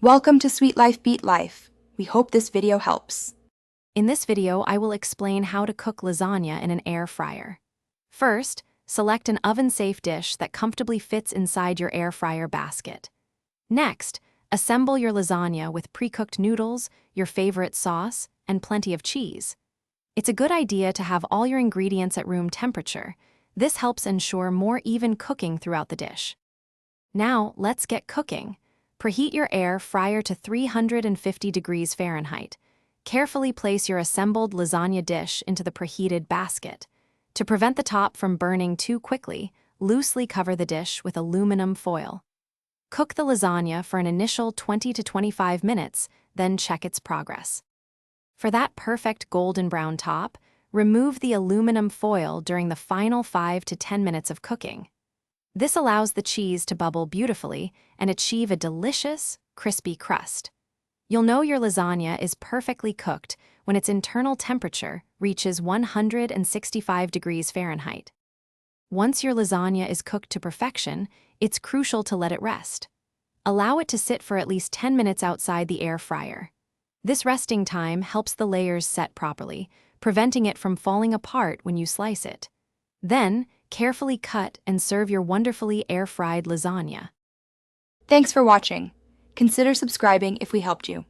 Welcome to Sweet Life Beat Life. We hope this video helps. In this video, I will explain how to cook lasagna in an air fryer. First, select an oven-safe dish that comfortably fits inside your air fryer basket. Next, assemble your lasagna with pre-cooked noodles, your favorite sauce, and plenty of cheese. It's a good idea to have all your ingredients at room temperature. This helps ensure more even cooking throughout the dish. Now, let's get cooking. Preheat your air fryer to 350 degrees Fahrenheit. Carefully place your assembled lasagna dish into the preheated basket. To prevent the top from burning too quickly, loosely cover the dish with aluminum foil. Cook the lasagna for an initial 20 to 25 minutes, then check its progress. For that perfect golden brown top, remove the aluminum foil during the final 5 to 10 minutes of cooking. This allows the cheese to bubble beautifully and achieve a delicious, crispy crust. You'll know your lasagna is perfectly cooked when its internal temperature reaches 165 degrees Fahrenheit. Once your lasagna is cooked to perfection, it's crucial to let it rest. Allow it to sit for at least 10 minutes outside the air fryer. This resting time helps the layers set properly, preventing it from falling apart when you slice it. Then, carefully cut and serve your wonderfully air-fried lasagna. Thanks for watching. Consider subscribing if we helped you.